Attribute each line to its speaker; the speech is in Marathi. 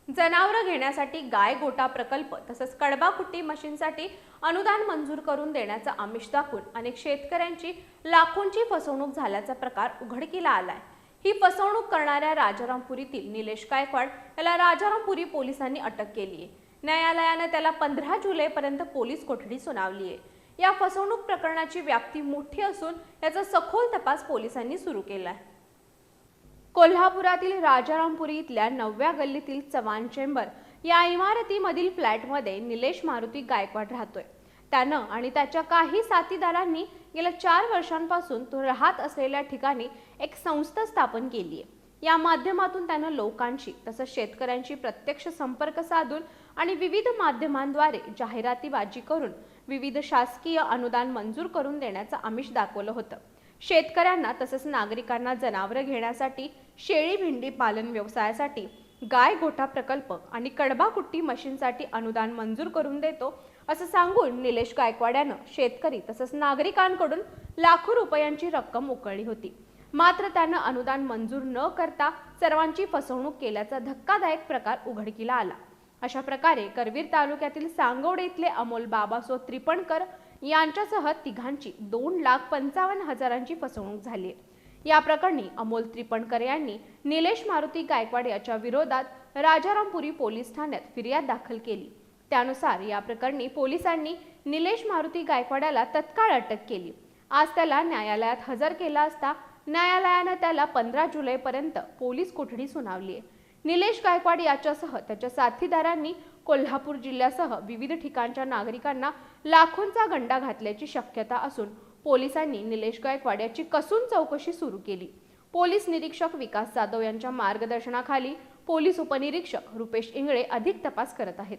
Speaker 1: जनावरं घेण्यासाठी गाय गोठा प्रकल्प तसंच कडबा कुट्टी मशीनसाठी अनुदान मंजूर करून देण्याचं आमिष दाखवून अनेक शेतकऱ्यांची लाखोंची फसवणूक झाल्याचा प्रकार उघडकीला आलाय। ही फसवणूक करणाऱ्या राजारामपुरीतील निलेश गायकवाड याला राजारामपुरी पोलिसांनी अटक केली आहे। न्यायालयाने त्याला 15 जुलैपर्यंत पोलीस कोठडी सुनावली आहे। या फसवणूक प्रकरणाची व्याप्ती मोठी असून याचा सखोल तपास पोलिसांनी सुरू केला आहे। कोल्हापुरातील राजारामपुरी इथल्या 9व्या गल्लीतील चव्हाण चेंबर या इमारतीमधील फ्लॅटमध्ये निलेश मारुती गायकवाड राहतोय। त्यानं आणि त्याच्या काही साथीदारांनी गेल्या 4 वर्षांपासून तो राहत असलेल्या ठिकाणी एक संस्था स्थापन केली आहे। या माध्यमातून त्यानं लोकांशी तसंच शेतकऱ्यांशी प्रत्यक्ष संपर्क साधून आणि विविध माध्यमांद्वारे जाहिरातीबाजी करून विविध शासकीय अनुदान मंजूर करून देण्याचं आमिष दाखवलं होतं। शेतकऱ्यांना तसंच नागरिकांना जनावरं घेण्यासाठी, शेळी भेंडी पालन व्यवसायासाठी, गाय गोठा प्रकल्प आणि कडबा कुट्टी मशीनसाठी अनुदान मंजूर करून देतो असं सांगून निलेश गायकवाड यानं शेतकरी तसंच नागरिकांकडून लाखो रुपयांची रक्कम उकळली होती। मात्र त्यानं अनुदान मंजूर न करता सर्वांची फसवणूक केल्याचा धक्कादायक प्रकार उघडकीला आला। अशा प्रकारे करवीर तालुक्यातील सांगवडे इथले अमोल बाबासो त्रिपणकर यांच्यासह तिघांची 2,55,000ची फसवणूक झाली आहे। या प्रकरणी अमोल त्रिपणकर यांनी निलेश मारुती गायकवाड याच्या विरोधात राजारामपुरी पोलीस ठाण्यात फिर्याद दाखल केली। त्यानुसार या प्रकरणी पोलिसांनी निलेश मारुती गायकवाड याला तत्काळ अटक केली। आज त्याला न्यायालयात हजर केला असता न्यायालयाने त्याला 15 जुलैपर्यंत पोलीस कोठडी सुनावली आहे। निलेश गायकवाड याच्यासह त्याच्या साथीदारांनी कोल्हापूर जिल्ह्यासह विविध ठिकाणच्या नागरिकांना लाखोंचा गंडा घातल्याची शक्यता असून पोलिसांनी निलेश गायकवाड याची कसून चौकशी सुरू केली। पोलीस निरीक्षक विकास जाधव यांच्या मार्गदर्शनाखाली पोलीस उपनिरीक्षक रुपेश इंगळे अधिक तपास करत आहेत।